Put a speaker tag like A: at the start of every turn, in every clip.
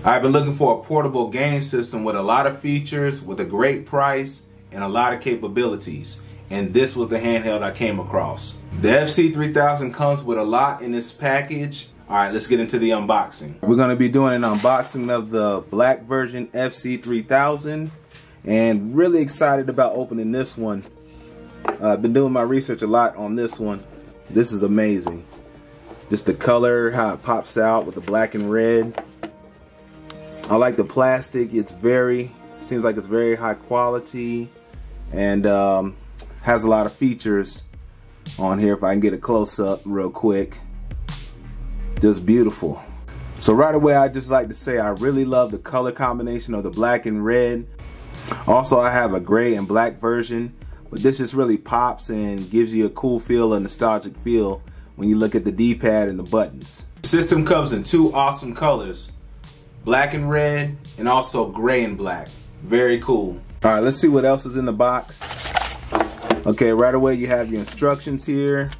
A: I've been looking for a portable game system with a lot of features, with a great price, and a lot of capabilities. And this was the handheld I came across. The FC3000 comes with a lot in this package. Alright, let's get into the unboxing. We're going to be doing an unboxing of the black version FC3000. And really excited about opening this one. I've been doing my research a lot on this one. This is amazing. Just the color, how it pops out with the black and red. I like the plastic. Seems like it's very high quality, and has a lot of features on here. If I can get a close-up real quick, just beautiful. So right away, I just like to say I really love the color combination of the black and red. Also, I have a gray and black version, but this just really pops and gives you a cool feel, a nostalgic feel when you look at the D-pad and the buttons. The system comes in two awesome colors, black and red, and also gray and black. Very cool. All right, let's see what else is in the box. Okay, right away you have your instructions here.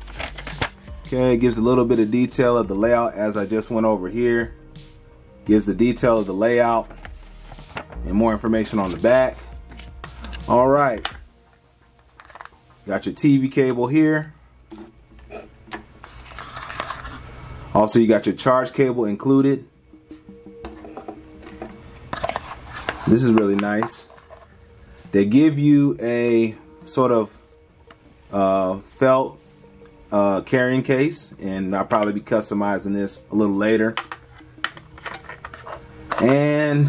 A: Okay, it gives a little bit of detail of the layout as I just went over here. Gives the detail of the layout and more information on the back. All right, got your TV cable here. Also, you got your charge cable included. This is really nice. They give you a sort of felt carrying case, and I'll probably be customizing this a little later. And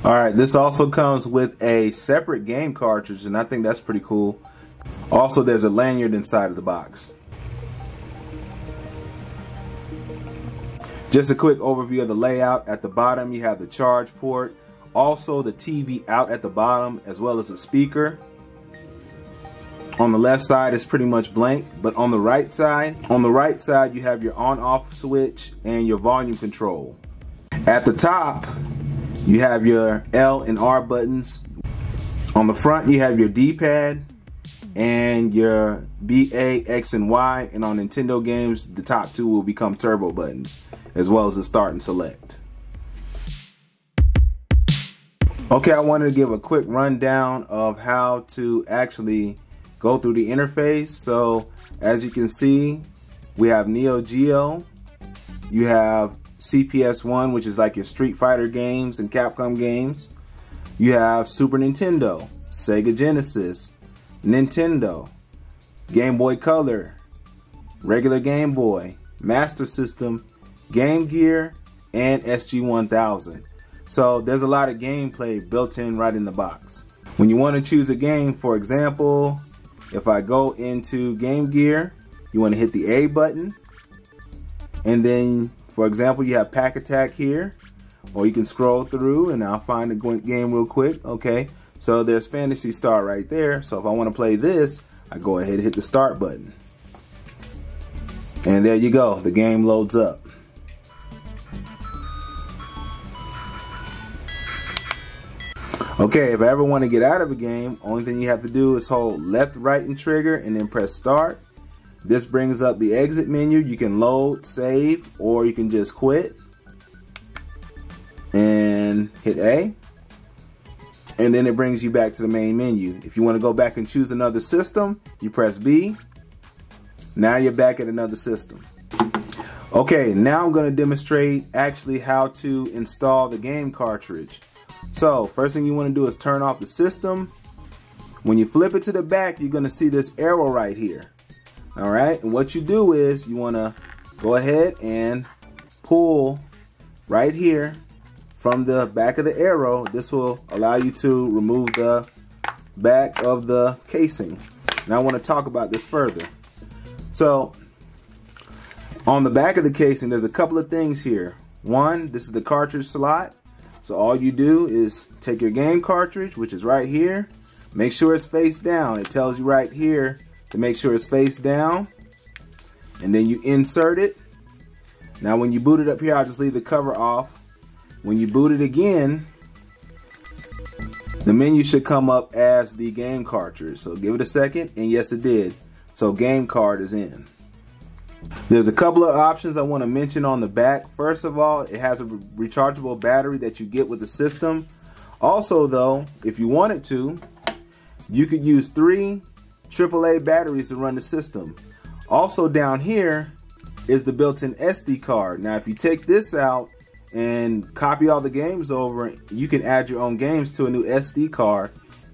A: alright, this also comes with a separate game cartridge, and I think that's pretty cool. Also, there's a lanyard inside of the box. Just a quick overview of the layout. At the bottom you have the charge port. Also the TV out at the bottom, as well as a speaker. On the left side is pretty much blank, but on the right side you have your on-off switch and your volume control. At the top you have your L and R buttons. On the front you have your D-pad and your B, A, X, and Y, and on Nintendo games the top two will become turbo buttons, as well as the start and select. Okay, I wanted to give a quick rundown of how to actually go through the interface. So as you can see, we have Neo Geo, you have CPS1, which is like your Street Fighter games and Capcom games. You have Super Nintendo, Sega Genesis, Nintendo, Game Boy Color, regular Game Boy, Master System, Game Gear, and SG-1000. So there's a lot of gameplay built in right in the box. When you want to choose a game, for example, if I go into Game Gear, you want to hit the A button, and then for example you have Pack Attack here, or you can scroll through and I'll find the game real quick. Okay, so there's Phantasy Star right there. So if I want to play this, I go ahead and hit the start button, and there you go, the game loads up. Okay, if I ever want to get out of a game, only thing you have to do is hold left, right, and trigger, and then press start. This brings up the exit menu. You can load, save, or you can just quit and hit A, and then it brings you back to the main menu. If you want to go back and choose another system, you press B. Now you're back at another system. Okay, now I'm going to demonstrate actually how to install the game cartridge. So first thing you want to do is turn off the system. When you flip it to the back, you're going to see this arrow right here. Alright, and what you do is you want to go ahead and pull right here from the back of the arrow. This will allow you to remove the back of the casing. Now I want to talk about this further. So on the back of the casing, there's a couple of things here. One, this is the cartridge slot. So all you do is take your game cartridge, which is right here. Make sure it's face down. It tells you right here to make sure it's face down. And then you insert it. Now when you boot it up here, I'll just leave the cover off. When you boot it again, The menu should come up as the game cartridge. So give it a second, and yes it did. So game card is in. There's a couple of options I want to mention on the back. First of all, it has a rechargeable battery that you get with the system. Also though, if you wanted to, you could use 3 AAA batteries to run the system. Also down here is the built-in SD card. Now if you take this out and copy all the games over, you can add your own games to a new SD card,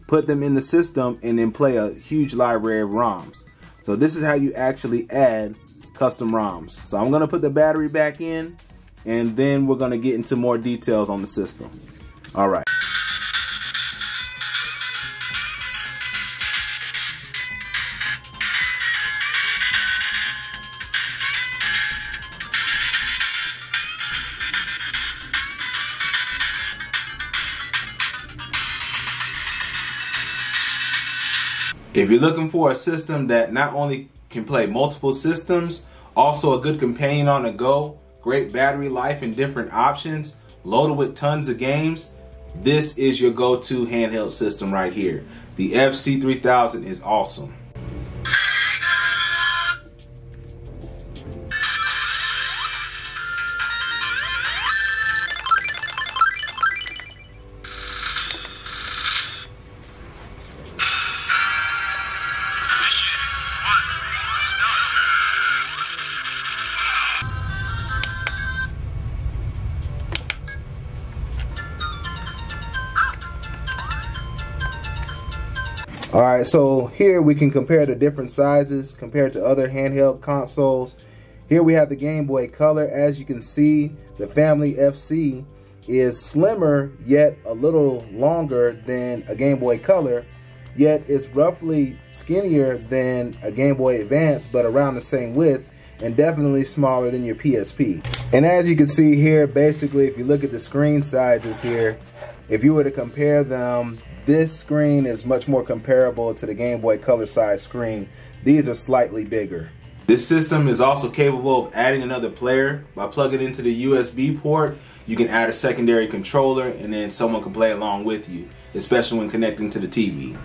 A: put them in the system, and then play a huge library of ROMs. So this is how you actually add custom ROMs. So I'm going to put the battery back in, and then we're going to get into more details on the system. All right. If you're looking for a system that not only can play multiple systems, also a good companion on the go, great battery life and different options, loaded with tons of games, this is your go-to handheld system right here. The FC3000 is awesome. Alright, so here we can compare the different sizes compared to other handheld consoles. Here we have the Game Boy Color. As you can see, the Family FC is slimmer yet a little longer than a Game Boy Color, yet it's roughly skinnier than a Game Boy Advance, but around the same width, and definitely smaller than your PSP. And as you can see here, basically if you look at the screen sizes here, if you were to compare them, this screen is much more comparable to the Game Boy Color size screen. These are slightly bigger. This system is also capable of adding another player. By plugging into the USB port, you can add a secondary controller and then someone can play along with you, especially when connecting to the TV.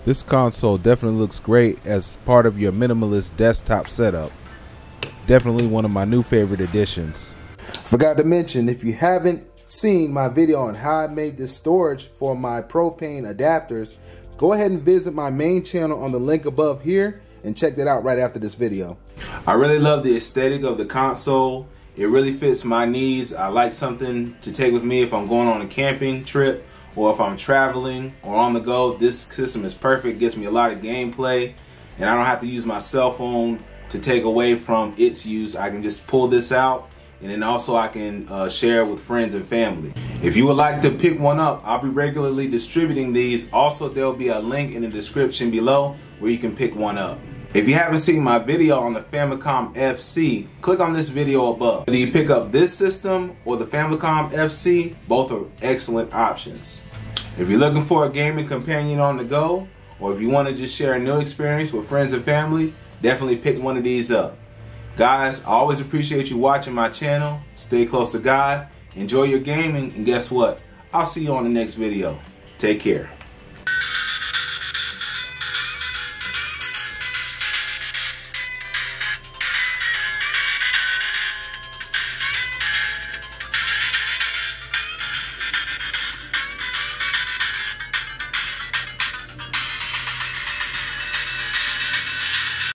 A: This console definitely looks great as part of your minimalist desktop setup. Definitely one of my new favorite additions. Forgot to mention, if you haven't seen my video on how I made this storage for my propane adapters, go ahead and visit my main channel on the link above here and check that out right after this video. I really love the aesthetic of the console. It really fits my needs. I like something to take with me if I'm going on a camping trip or if I'm traveling or on the go. This system is perfect, gives me a lot of gameplay, and I don't have to use my cell phone to take away from its use. I can just pull this out, and then also I can share it with friends and family. If you would like to pick one up, I'll be regularly distributing these. Also, there'll be a link in the description below where you can pick one up. If you haven't seen my video on the Famicom FC, click on this video above. Whether you pick up this system or the Famicom FC, both are excellent options. If you're looking for a gaming companion on the go, or if you want to just share a new experience with friends and family, definitely pick one of these up. Guys, I always appreciate you watching my channel. Stay close to God, enjoy your gaming, and guess what? I'll see you on the next video. Take care.